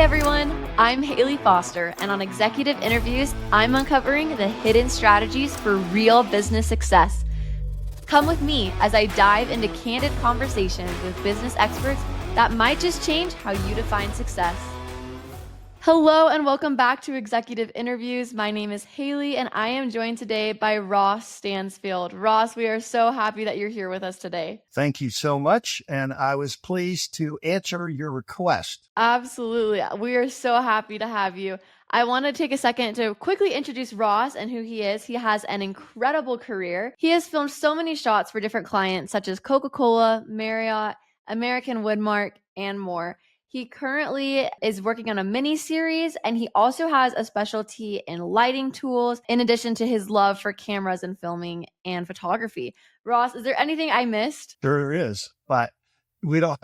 everyone, I'm Haley Foster, and on Executive Interviews, I'm uncovering the hidden strategies for real business success. Come with me as I dive into candid conversations with business experts that might just change how you define success. Hello and welcome back to Executive Interviews. My name is Haley and I am joined today by Ross Stansfield. Ross, we are so happy that you're here with us today. Thank you so much. And I was pleased to answer your request. Absolutely. We are so happy to have you. I want to take a second to quickly introduce Ross and who he is. He has an incredible career. He has filmed so many shots for different clients such as Coca-Cola, Marriott, American Woodmark, and more. He currently is working on a mini series, and he also has a specialty in lighting tools, in addition to his love for cameras and filming and photography. Ross, is there anything I missed? There is, but we don't.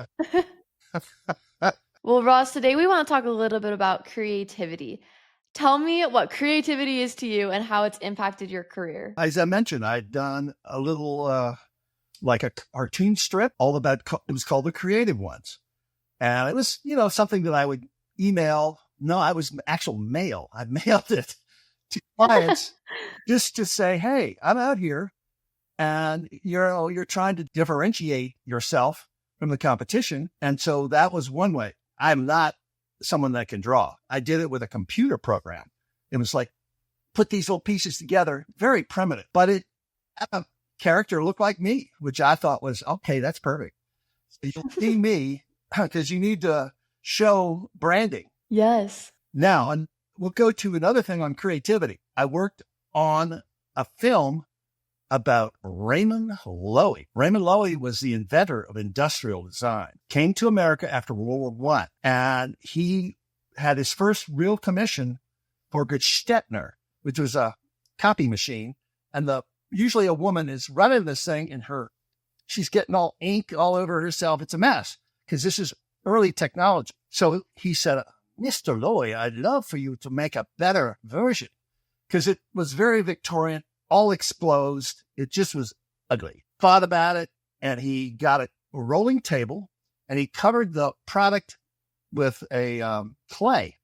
Well, Ross, today we want to talk a little bit about creativity. Tell me what creativity is to you and how it's impacted your career. As I mentioned, I'd done a little like a cartoon strip all about, it was called The Creative Ones. And it was, something that I would email. No, I was actual mail. I mailed it to clients just to say, hey, I'm out here and you're trying to differentiate yourself from the competition. And so that was one way. I'm not someone that can draw. I did it with a computer program. It was like, put these little pieces together, very primitive, but it had a character look like me, which I thought was, okay, that's perfect. So you'll see me because you need to show branding. Yes. Now, and we'll go to another thing on creativity. I worked on a film about Raymond Loewy. Raymond Loewy was the inventor of industrial design, came to America after World War I, and he had his first real commission for Gestetner, which was a copy machine. And usually a woman is running this thing and she's getting all ink all over herself. It's a mess because this is early technology. So he said, Mr. Loewy, I'd love for you to make a better version because it was very Victorian, all exposed. It just was ugly. Thought about it, and he got a rolling table, and he covered the product with a clay,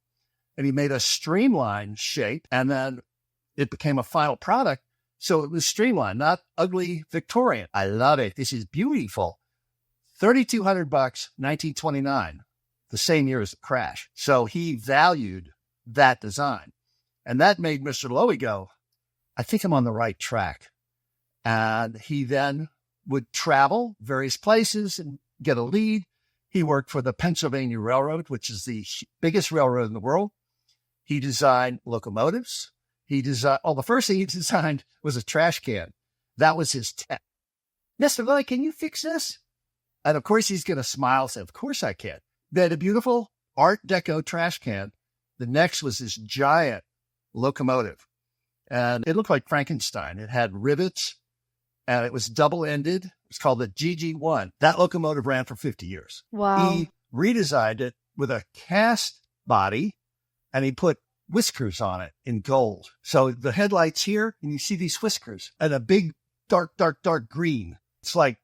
and he made a streamlined shape, and then it became a final product. So it was streamlined, not ugly Victorian. I love it. This is beautiful. $3,200, 1929, the same year as the crash. So he valued that design, and that made Mr. Loewy go, I think I'm on the right track. And he then would travel various places and get a lead. He worked for the Pennsylvania Railroad, which is the biggest railroad in the world. He designed locomotives. The first thing he designed was a trash can. That was his tech. Mr. Loewy, can you fix this? And of course, he's going to smile and say, of course I can. They had a beautiful Art Deco trash can. The next was this giant locomotive. And it looked like Frankenstein. It had rivets, and it was double-ended. It was called the GG1. That locomotive ran for 50 years. Wow. He redesigned it with a cast body, and he put whiskers on it in gold. So the headlights here, and you see these whiskers, and a big, dark green. It's like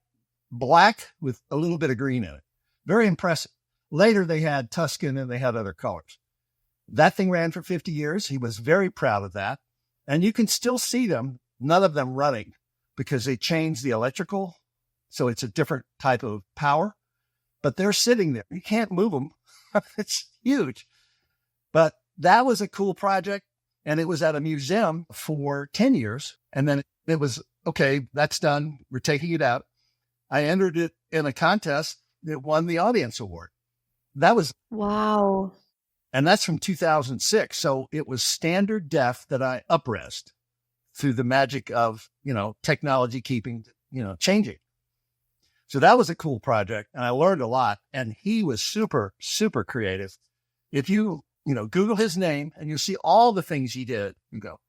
black with a little bit of green in it. Very impressive. Later, they had Tuscan, and they had other colors. That thing ran for 50 years. He was very proud of that. And you can still see them, none of them running, because they changed the electrical. So it's a different type of power. But they're sitting there. You can't move them. It's huge. But that was a cool project. And it was at a museum for 10 years. And then it was, okay, that's done. We're taking it out. I entered it in a contest that won the audience award. That was... Wow. And that's from 2006. So it was standard def that I up-resed through the magic of, technology keeping, changing. So that was a cool project. And I learned a lot. And he was super, super creative. If you, Google his name and you'll see all the things he did, you go,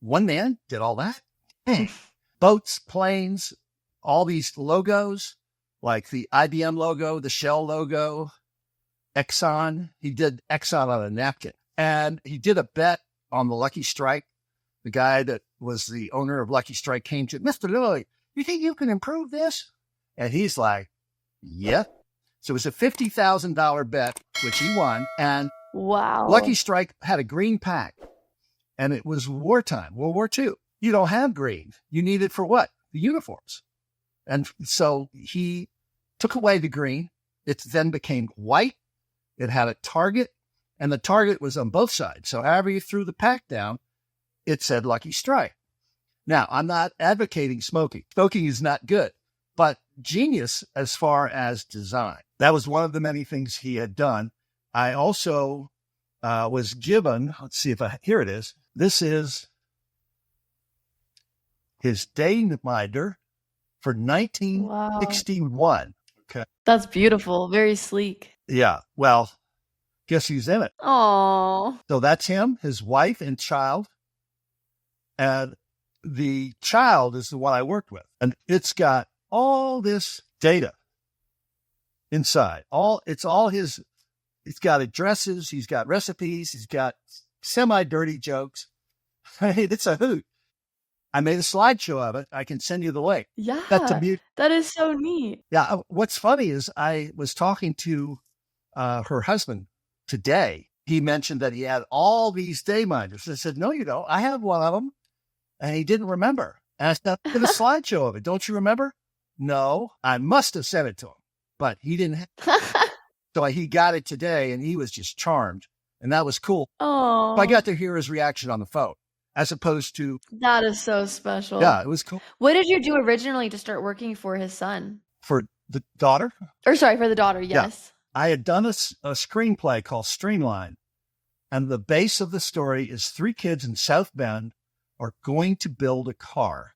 one man did all that? Boats, planes, all these logos, like the IBM logo, the Shell logo, Exxon. He did Exxon on a napkin. And he did a bet on the Lucky Strike. The guy that was the owner of Lucky Strike came to Mr. Loewy, you think you can improve this? And he's like, yeah. So it was a $50,000 bet, which he won. And Lucky Wow. Strike had a green pack, and it was wartime, World War II. You don't have green. You need it for what? The uniforms. And so he took away the green. It then became white. It had a target, and the target was on both sides. So however you threw the pack down, it said Lucky Strike. Now, I'm not advocating smoking. Smoking is not good, but genius as far as design. That was one of the many things he had done. I also was given, let's see if here it is. This is his Dayminder for Wow. 1961. Okay. That's beautiful. Very sleek. Yeah. Well, guess who's in it? Oh. So that's him, his wife and child. And the child is the one I worked with. And it's got all this data inside. It's got addresses, he's got recipes, he's got semi-dirty jokes. Hey, it's a hoot. I made a slideshow of it. I can send you the link. That's a Yeah. mute. That is so neat. Yeah. What's funny is I was talking to her husband today. He mentioned that he had all these Dayminders. I said, no, you don't. I have one of them. And he didn't remember. And I said, I did a slideshow of it. Don't you remember? No, I must have sent it to him, but he didn't. So he got it today and he was just charmed. And that was cool. Oh. I got to hear his reaction on the phone as opposed to, That is so special. yeah, it was cool. What did you do originally to start working for his son? For the daughter? Or sorry, for the daughter, yes. Yeah. I had done a screenplay called Streamline. And the base of the story is 3 kids in South Bend are going to build a car.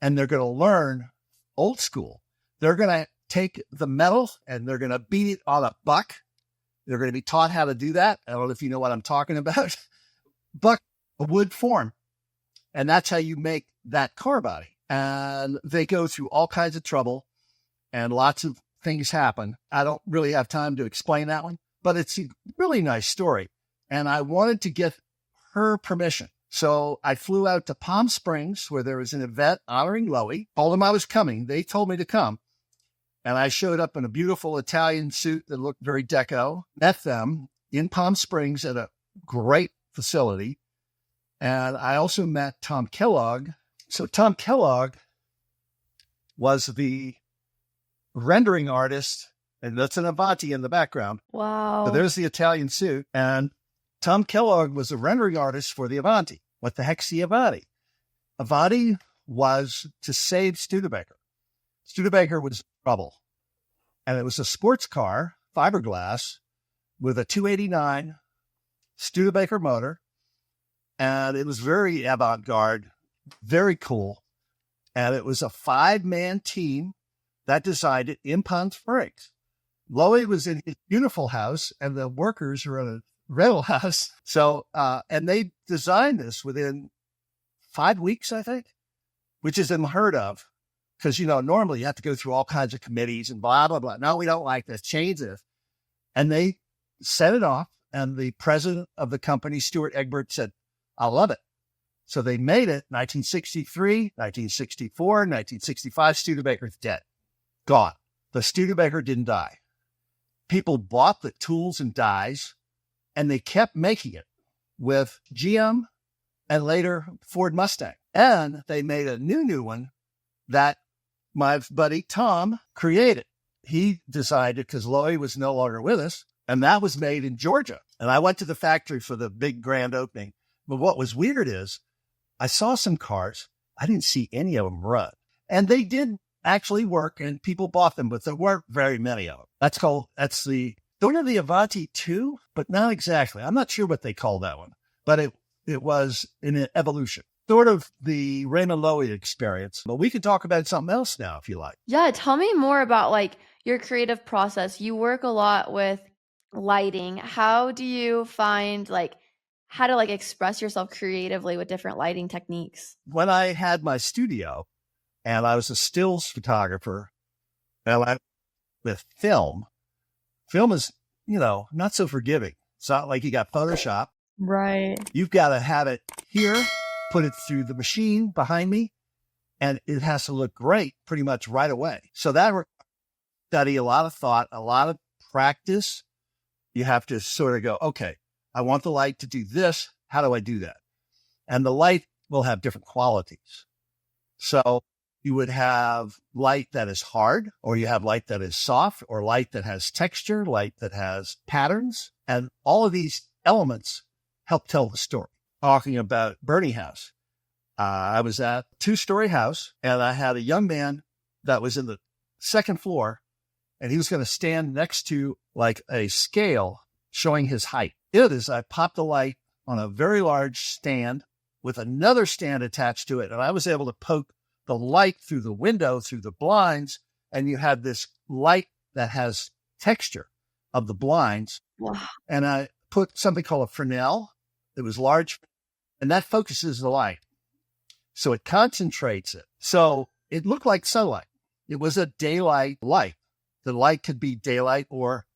And they're going to learn old school. They're going to take the metal and they're going to beat it on a buck. They're going to be taught how to do that. I don't know if you know what I'm talking about. Buck, a wood form. And that's how you make that car body. And they go through all kinds of trouble and lots of things happen. I don't really have time to explain that one, but it's a really nice story. And I wanted to get her permission. So I flew out to Palm Springs where there was an event honoring Lowy. Told them I was coming. They told me to come. And I showed up in a beautiful Italian suit that looked very deco. Met them in Palm Springs at a great facility. And I also met Tom Kellogg. So Tom Kellogg was the rendering artist. And that's an Avanti in the background. Wow. So there's the Italian suit. And Tom Kellogg was a rendering artist for the Avanti. What the heck's the Avanti? Avanti was to save Studebaker. Studebaker was in trouble. And it was a sports car, fiberglass, with a 289 Studebaker motor. And it was very avant-garde, very cool. And it was a 5-man team that designed it in Palm Springs. Lowy was in his beautiful house, and the workers were in a rental house. So, and they designed this within 5 weeks, I think, which is unheard of because, normally you have to go through all kinds of committees and blah, blah, blah. No, we don't like this. Change this. And they set it off. And the president of the company, Stuart Egbert, said, I love it. So they made it 1963, 1964, 1965. Studebaker's dead. Gone. The Studebaker didn't die. People bought the tools and dies. And they kept making it with GM and later Ford Mustang. And they made a new one that my buddy Tom created. He designed it because Lowy was no longer with us. And that was made in Georgia. And I went to the factory for the big grand opening. But what was weird is I saw some cars. I didn't see any of them run. And they did actually work and people bought them, but there weren't very many of them. That's sort of the Avanti 2, but not exactly. I'm not sure what they call that one, but it was an evolution, sort of the Raymond Lowy experience. But we can talk about something else now if you like. Yeah, tell me more about your creative process. You work a lot with lighting. How do you find how to express yourself creatively with different lighting techniques? When I had my studio and I was a stills photographer and I with film is, not so forgiving. It's not like you got Photoshop. Right. You've got to have it here, put it through the machine behind me, and it has to look great pretty much right away. So that study, a lot of thought, a lot of practice, you have to sort of go, okay, I want the light to do this. How do I do that? And the light will have different qualities. So you would have light that is hard, or you have light that is soft, or light that has texture, light that has patterns. And all of these elements help tell the story. Talking about Bernie House, I was at a 2-story house, and I had a young man that was in the second floor, and he was going to stand next to like a scale showing his height. It is, I popped the light on a very large stand with another stand attached to it, and I was able to poke the light through the window, through the blinds, and you had this light that has texture of the blinds. Wow. And I put something called a Fresnel. It was large, and that focuses the light. So it concentrates it. So it looked like sunlight. It was a daylight light. The light could be daylight or,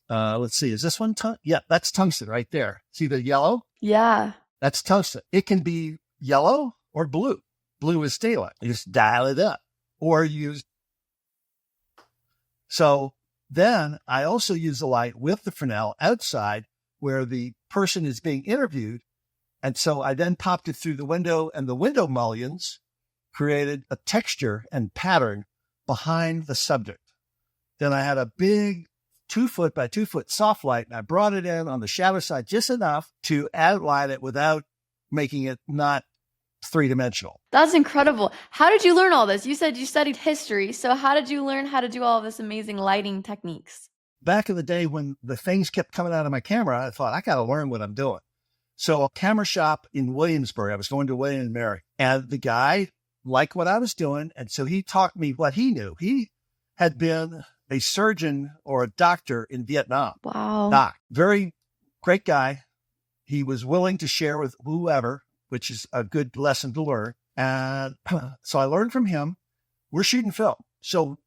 let's see, is this one? Yeah, that's tungsten right there. See the yellow? Yeah. That's tungsten. It can be yellow or blue. Blue is daylight. You just dial it up or use. So then I also use the light with the Fresnel outside where the person is being interviewed. And so I then popped it through the window, and the window mullions created a texture and pattern behind the subject. Then I had a big 2-foot by 2-foot soft light, and I brought it in on the shadow side just enough to outline it without making it not 3-dimensional. That's incredible. How did you learn all this? You said you studied history. So how did you learn how to do all of this amazing lighting techniques? Back in the day when the things kept coming out of my camera, I thought, I got to learn what I'm doing. So a camera shop in Williamsburg, I was going to William and Mary, and the guy liked what I was doing. And so he taught me what he knew. He had been a surgeon or a doctor in Vietnam. Wow. Doc, very great guy. He was willing to share with whoever, which is a good lesson to learn. And so I learned from him. We're shooting film. So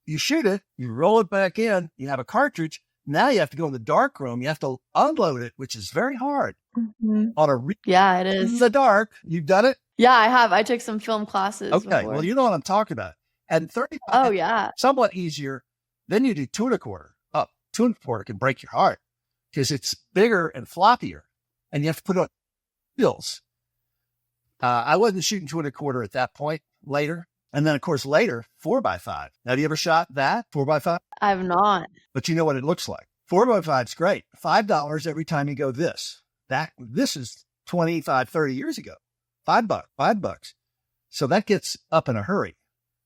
you shoot it, you roll it back in, you have a cartridge. Now you have to go in the dark room. You have to unload it, which is very hard. Mm-hmm. On Yeah, it is. in the dark. You've done it? Yeah, I have. I took some film classes. Okay. before. Well, you know what I'm talking about. And 35, Oh, yeah. somewhat easier. Then you do 2 1/4. Up 2 1/4 can break your heart because it's bigger and floppier, and you have to put on bills. I wasn't shooting 2 1/4 at that point. Later, and then of course later 4x5. Now, have you ever shot that 4x5? I've not. But you know what it looks like. 4x5 is great. $5 every time you go this. This is 25, 30 years ago. $5. So that gets up in a hurry.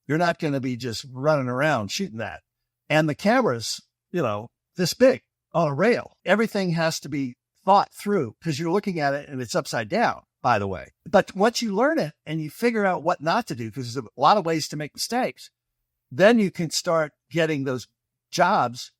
You're not going to be just running around shooting that. And the camera's, this big on a rail. Everything has to be thought through because you're looking at it and it's upside down, by the way. But once you learn it and you figure out what not to do, because there's a lot of ways to make mistakes, then you can start getting those jobs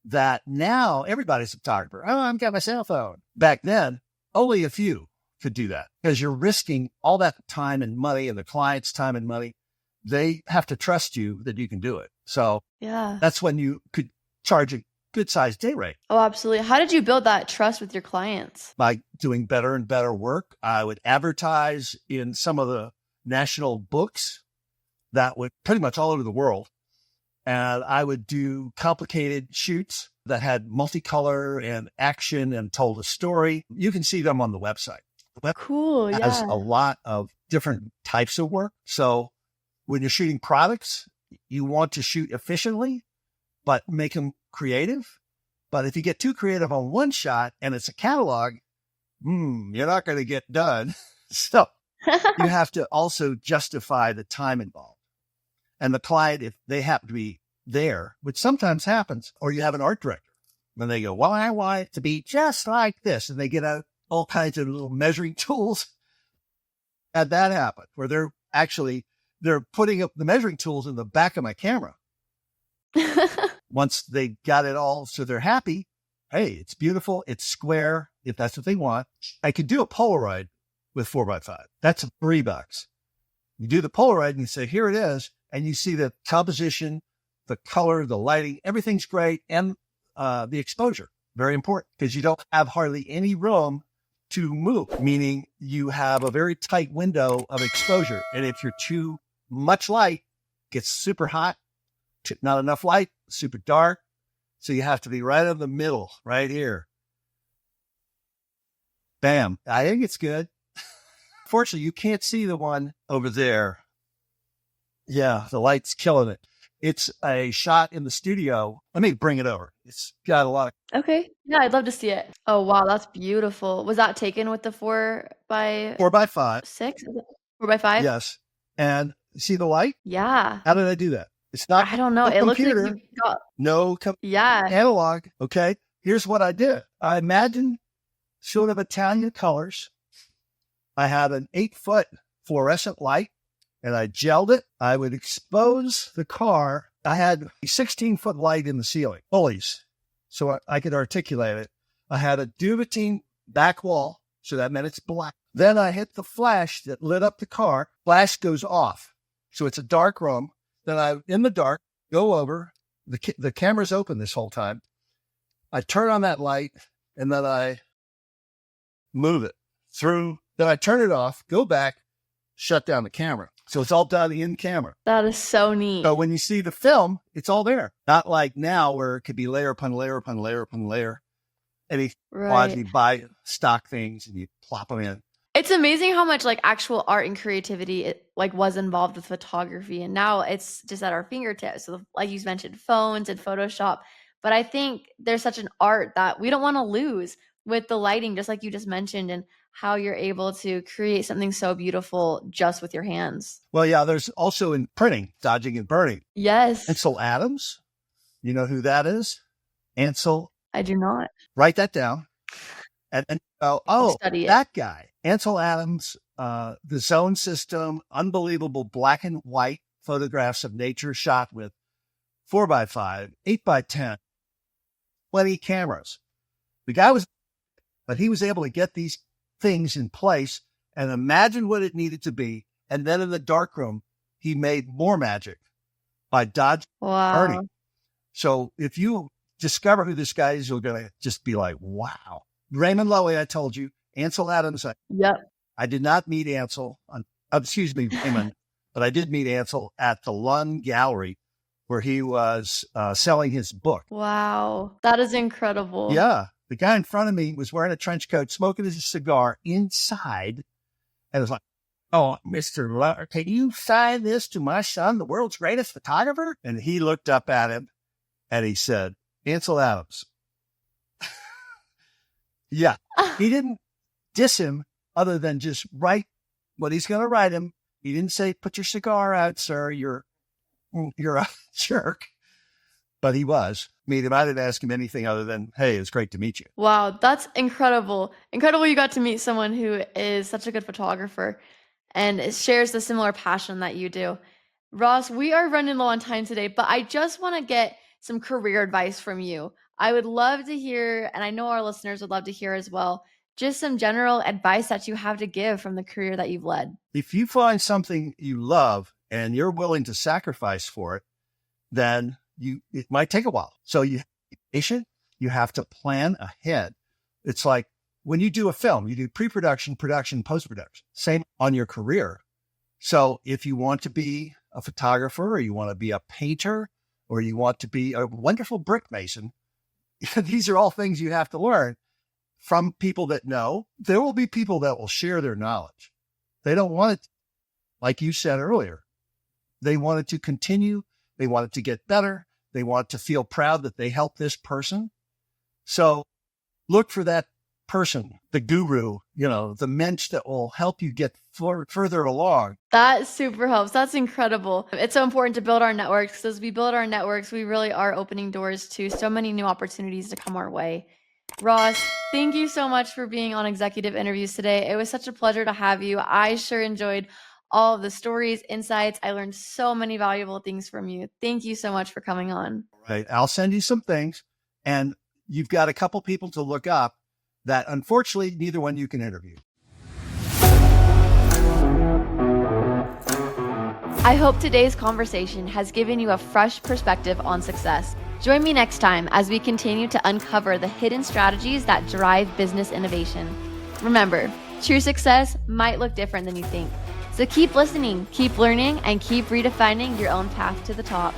that now everybody's a photographer. Oh, I've got my cell phone. Back then, only a few could do that because you're risking all that time and money and the client's time and money. They have to trust you that you can do it. So Yeah. that's when you could charge a good sized day rate. Oh, absolutely. How did you build that trust with your clients? By doing better and better work. I would advertise in some of the national books that would pretty much all over the world. And I would do complicated shoots that had multicolor and action and told a story. You can see them on the website. The website Cool. has Yeah. a lot of different types of work. So when you're shooting products, you want to shoot efficiently, but make them creative. But if you get too creative on one shot and it's a catalog, you're not going to get done. So you have to also justify the time involved. And the client, if they happen to be there, which sometimes happens, or you have an art director, and they go, well, I want it to be just like this. And they get out all kinds of little measuring tools. Had that happen, where they're putting up the measuring tools in the back of my camera. Once they got it all, so they're happy. Hey, it's beautiful. It's square. If that's what they want, I could do a Polaroid with 4x5. That's $3. You do the Polaroid and you say, here it is. And you see the composition, the color, the lighting, everything's great. And the exposure, very important because you don't have hardly any room to move, meaning you have a very tight window of exposure. And if you're too much light, it gets super hot, not enough light, super dark. So you have to be right in the middle, right here. Bam. I think it's good. Fortunately, you can't see the one over there. Yeah, the light's killing it. It's a shot in the studio. Let me bring it over. It's got a lot of Okay. Yeah, I'd love to see it. Oh, wow, that's beautiful. Was that taken with the 4 by 4x5. 6? Is it 4 by 5? Yes. And see the light? Yeah. How did I do that? It's not I don't know. no It looks like computer, you got no yeah. analog. Okay. Here's what I did. I imagined sort of Italian colors. I had an 8-foot fluorescent light and I gelled it. I would expose the car. I had a 16-foot light in the ceiling, pulleys, so I could articulate it. I had a duvetine back wall, so that meant it's black. Then I hit the flash that lit up the car. Flash goes off, so it's a dark room. Then I, in the dark, go over. The camera's open this whole time. I turn on that light, and then I move it through. Then I turn it off, go back, shut down the camera. So it's all done in camera. That is so neat. So when you see the film, it's all there. Not like now where it could be layer upon layer upon layer upon layer. And you buy stock things and you plop them in. It's amazing how much like actual art and creativity was involved with photography, and now it's just at our fingertips. So like you mentioned, phones and Photoshop. But I think there's such an art that we don't want to lose with the lighting, just like you just mentioned, and how you're able to create something so beautiful just with your hands. Well, yeah, there's also in printing, dodging and burning. Yes. Ansel Adams. You know who that is? Ansel. I do not. Write that down. And Study it. That guy, Ansel Adams, the zone system, unbelievable black and white photographs of nature shot with 4x5, 8x10, 20 cameras. The guy but he was able to get these things in place and imagine what it needed to be. And then in the darkroom, he made more magic by dodging and burning. So if you discover who this guy is, you're going to just be like, wow. Raymond Loewy, I told you. Ansel Adams. Yep. I did not meet Ansel, Raymond, but I did meet Ansel at the Lund Gallery where he was selling his book. Wow. That is incredible. Yeah. The guy in front of me was wearing a trench coat, smoking his cigar inside. And it was like, oh, Mr. Loewy, can you sign this to my son, the world's greatest photographer? And he looked up at him and he said, Ansel Adams. Yeah. He didn't diss him other than just write what he's going to write him. He didn't say, put your cigar out, sir. You're a jerk. But he was. I mean, I didn't ask him anything other than, hey, it's great to meet you. Wow, that's incredible. Incredible you got to meet someone who is such a good photographer and shares the similar passion that you do. Ross, we are running low on time today, but I just want to get some career advice from you. I would love to hear, and I know our listeners would love to hear as well, just some general advice that you have to give from the career that you've led. If you find something you love and you're willing to sacrifice for it, then it might take a while. So you have to be patient. You have to plan ahead. It's like when you do a film, you do pre-production, production, post-production. Same on your career. So if you want to be a photographer or you want to be a painter or you want to be a wonderful brick mason, these are all things you have to learn from people that know. There will be people that will share their knowledge. They don't want it, like you said earlier. They want it to continue. They want it to get better. They want to feel proud that they helped this person. So look for that person, the guru, the mensch that will help you get further along. That super helps. That's incredible. It's so important to build our networks because as we build our networks, we really are opening doors to so many new opportunities to come our way. Ross, thank you so much for being on Executive Interviews today. It was such a pleasure to have you. I sure enjoyed all of the stories, insights. I learned so many valuable things from you. Thank you so much for coming on. Right. I'll send you some things. And you've got a couple people to look up that unfortunately neither one you can interview. I hope today's conversation has given you a fresh perspective on success. Join me next time as we continue to uncover the hidden strategies that drive business innovation. Remember, true success might look different than you think. So keep listening, keep learning, and keep redefining your own path to the top.